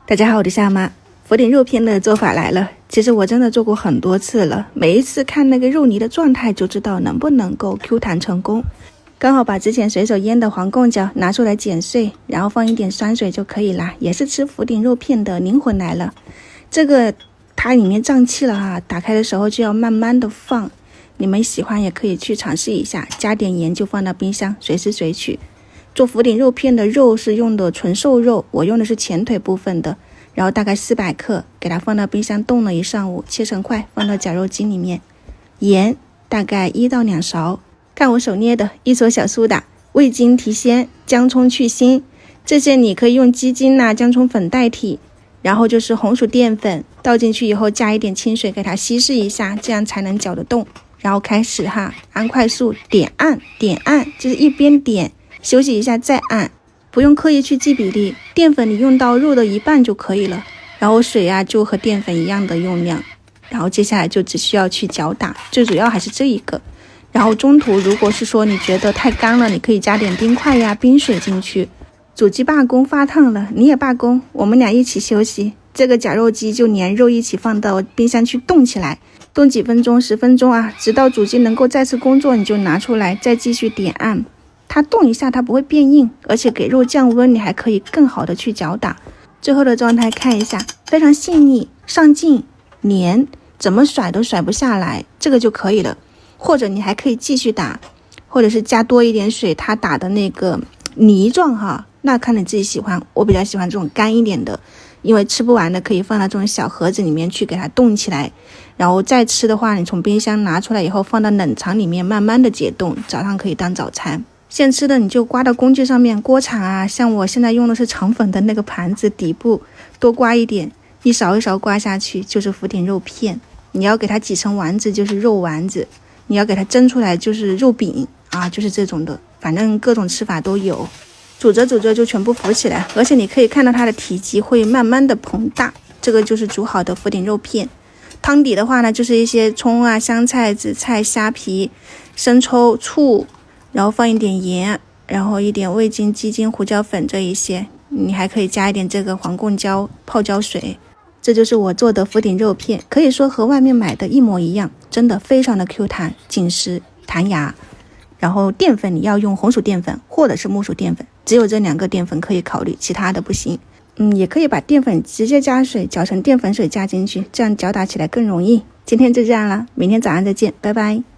大家好，我是夏妈。福鼎肉片的做法来了。其实我真的做过很多次了，每一次看那个肉泥的状态就知道能不能够 Q 弹成功。刚好把之前随手腌的黄贡角拿出来剪碎，然后放一点酸水就可以啦。也是吃福鼎肉片的灵魂来了。这个它里面胀气了哈，打开的时候就要慢慢的放。你们喜欢也可以去尝试一下，加点盐就放到冰箱，随时随取。做福鼎肉片的肉是用的纯瘦肉，我用的是前腿部分的，然后大概400克，给它放到冰箱冻了一上午，切成块放到绞肉机里面。盐大概1到2勺，看我手捏的1撮小苏打，味精提鲜，姜葱去腥，这些你可以用鸡精姜葱粉代替。然后就是红薯淀粉，倒进去以后加一点清水给它稀释一下，这样才能搅得动。然后开始按快速点按，就是一边点休息一下再按，不用刻意去记比例，淀粉你用到肉的1半就可以了。然后水就和淀粉一样的用量。然后接下来就只需要去搅打，最主要还是这一个。然后中途如果是说你觉得太干了，你可以加点冰块冰水进去。主机罢工发烫了，你也罢工，我们俩一起休息。这个绞肉机就连肉一起放到冰箱去冻起来，冻几分钟10分钟直到主机能够再次工作，你就拿出来再继续点按。它冻一下它不会变硬，而且给肉降温，你还可以更好的去搅打。最后的状态看一下，非常细腻上劲黏，怎么甩都甩不下来，这个就可以了。或者你还可以继续打，或者是加多一点水，它打的那个泥状那看你自己喜欢。我比较喜欢这种干一点的，因为吃不完的可以放到这种小盒子里面去给它冻起来，然后再吃的话，你从冰箱拿出来以后放到冷藏里面慢慢的解冻，早上可以当早餐。现吃的你就刮到工具上面，锅铲像我现在用的是肠粉的那个盘子，底部多刮一点，一勺一勺刮下去就是福鼎肉片。你要给它挤成丸子就是肉丸子，你要给它蒸出来就是肉饼就是这种的，反正各种吃法都有。煮着煮着就全部浮起来，而且你可以看到它的体积会慢慢的膨大，这个就是煮好的福鼎肉片。汤底的话呢，就是一些葱香菜、紫菜、虾皮、生抽、醋，然后放一点盐，然后一点味精、鸡精、胡椒粉这一些，你还可以加一点这个黄贡胶泡椒水。这就是我做的福鼎肉片，可以说和外面买的一模一样，真的非常的 Q 弹、紧实、弹牙。然后淀粉你要用红薯淀粉或者是木薯淀粉，只有这2个淀粉可以考虑，其他的不行。也可以把淀粉直接加水搅成淀粉水加进去，这样搅打起来更容易。今天就这样了，明天早上再见，拜拜。